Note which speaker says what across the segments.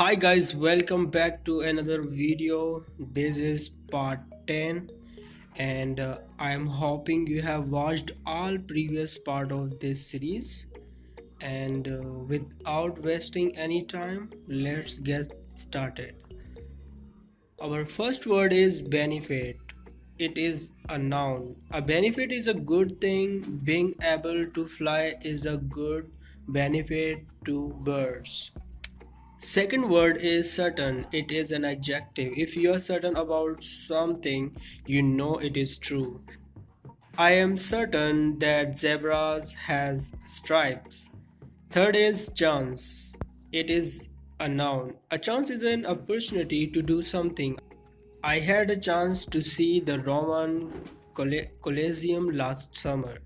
Speaker 1: Hi guys, welcome back to another video. This is part 10 and I am hoping you have watched all previous part of this series and without wasting any time, let's get started. Our first word is benefit. It is a noun. A benefit is a good thing. Being able to fly is a good benefit to birds. Second word is certain. It is an adjective. If you are certain about something, you know it is true. I am certain that zebras has stripes. Third is chance. It is a noun. A chance is an opportunity to do something. I had a chance to see the Roman Colosseum last summer.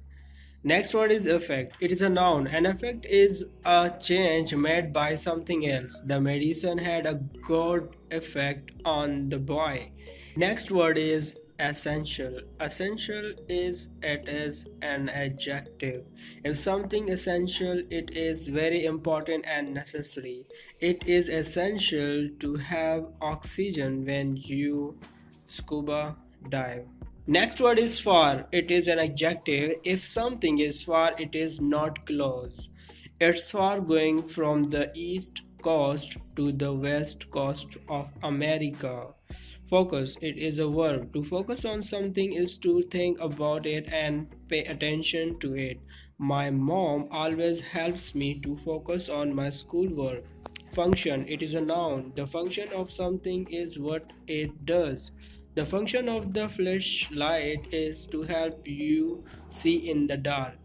Speaker 1: Next word is effect. It is a noun. An effect is a change made by something else. The medicine had a good effect on the boy. Next word is essential. Essential is it is an adjective. If something essential, it is very important and necessary. It is essential to have oxygen when you scuba dive. Next word is far. It is an adjective. If something is far, it is not close. It's far going from the east coast to the west coast of America. Focus. It is a verb. To focus on something is to think about it and pay attention to it. My mom always helps me to focus on my schoolwork. Function. It is a noun. The function of something is what it does. The function of the flashlight is to help you see in the dark.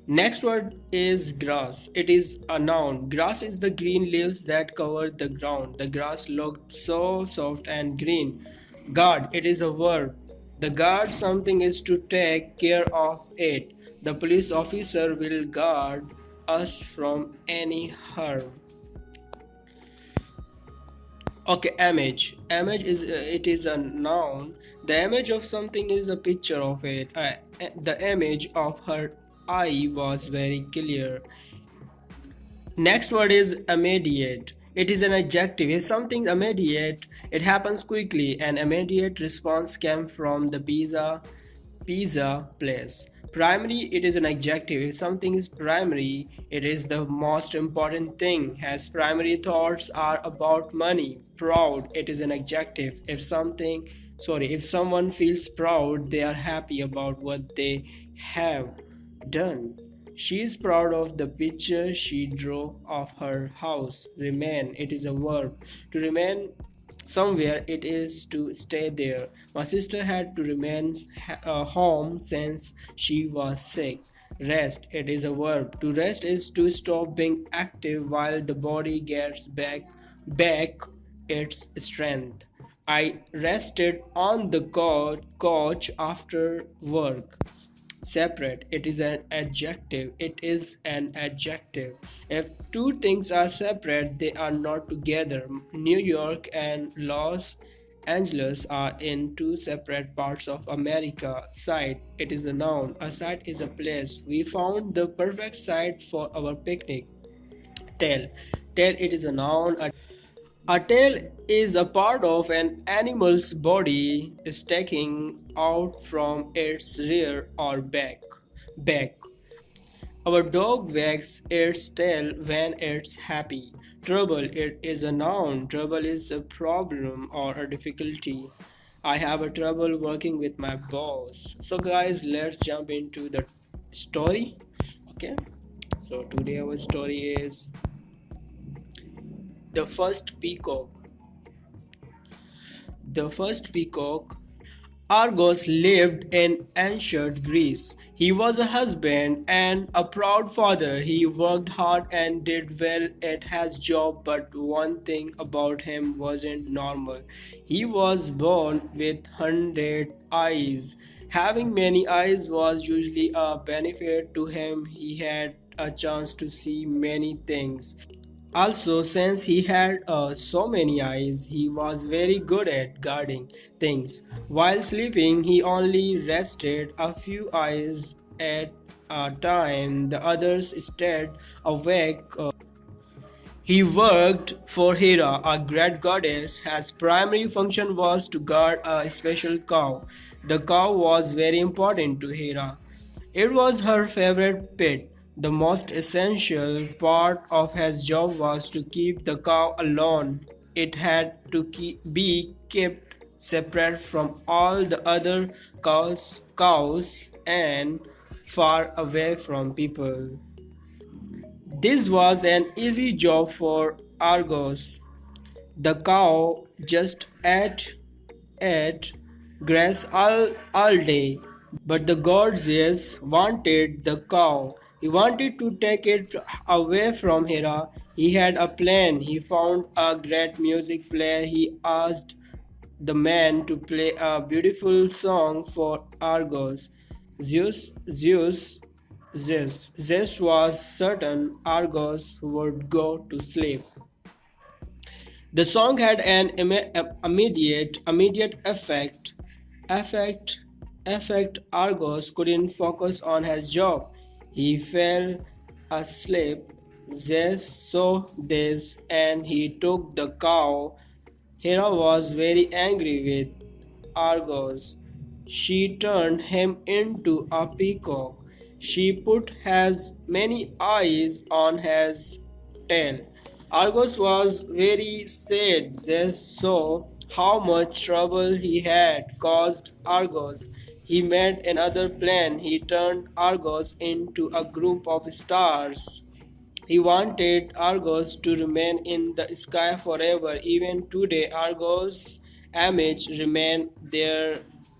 Speaker 1: Next word is grass. It is a noun. Grass is the green leaves that cover the ground. The grass looked so soft and green. Guard. It is a verb. The guard something is to take care of it. The police officer will guard us from any harm. Okay, image is it is a noun. The image of something is a picture of it. The image of her eye was very clear. Next word is immediate. It is an adjective. If something immediate, it happens quickly. An immediate response came from the pizza place. Primary, it is an adjective. If something is primary, it is the most important thing. Has primary thoughts are about money. Proud, it is an adjective. If someone feels proud, they are happy about what they have done. She is proud of the picture she drew of her house. Remain, it is a verb. To remain somewhere, it is to stay there. My sister had to remain home since she was sick. Rest, it is a verb. To rest is to stop being active while the body gets back its strength. I rested on the couch after work. Separate, it is an adjective. It is an adjective. If two things are separate, they are not together. New York and Los Angeles are in two separate parts of America. Site, it is a noun. A site is a place. We found the perfect site for our picnic. Tail, it is a noun. A tail is a part of an animal's body sticking out from its rear or back. Our dog wags its tail when it's happy. Trouble, it is a noun. Trouble is a problem or a difficulty. I have a trouble working with my boss. So guys, let's jump into the story. Okay. So today our story is the first peacock. The first peacock. Argos lived in ancient Greece. He was a husband and a proud father. He worked hard and did well at his job, but one thing about him wasn't normal. He was born with 100 eyes. Having many eyes was usually a benefit to him. He had a chance to see many things. Also, since he had so many eyes, he was very good at guarding things. While sleeping, he only rested a few eyes at a time. The others stayed awake. He worked for Hera, a great goddess. His primary function was to guard a special cow. The cow was very important to Hera. It was her favorite pet. The most essential part of his job was to keep the cow alone. It had to be kept separate from all the other cows and far away from people. This was an easy job for Argos. The cow just ate grass all day, but the gods wanted the cow. He wanted to take it away from Hera. He had a plan. He found a great music player. He asked the man to play a beautiful song for Argos. Zeus was certain Argos would go to sleep. The song had an immediate effect. Effect. Argos couldn't focus on his job. He fell asleep. Zeus saw this and he took the cow. Hera was very angry with Argos. She turned him into a peacock. She put as many eyes on his tail. Argos was very sad. Zeus saw how much trouble he had caused Argos. He made another plan. He turned Argos into a group of stars. He wanted Argos to remain in the sky forever. Even today, Argos' image remains there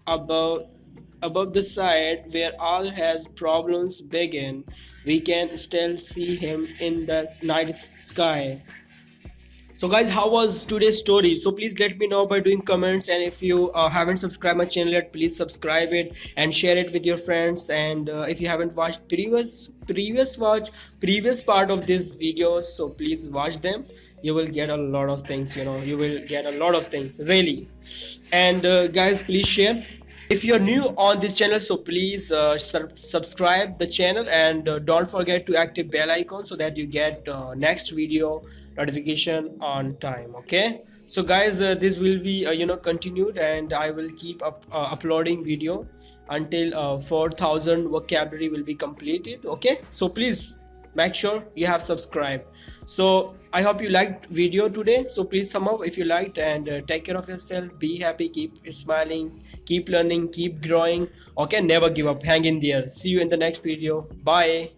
Speaker 1: above the side where all his problems began. We can still see him in the night sky. So guys, how was today's story? So please let me know by doing comments, and if you haven't subscribed my channel yet, please subscribe it and share it with your friends. And if you haven't watched previous part of this video, so please watch them. You will get a lot of things, you will get a lot of things really. And guys, please share. If you're new on this channel, so please subscribe the channel, and don't forget to active bell icon so that you get next video notification on time. Okay, so guys, this will be continued, and I will keep uploading video until 4,000 vocabulary will be completed. Okay, so please make sure you have subscribed. So I hope you liked video today. So please sum up if you liked, and take care of yourself. Be happy, keep smiling, keep learning, keep growing. Okay, never give up, hang in there. See you in the next video. Bye.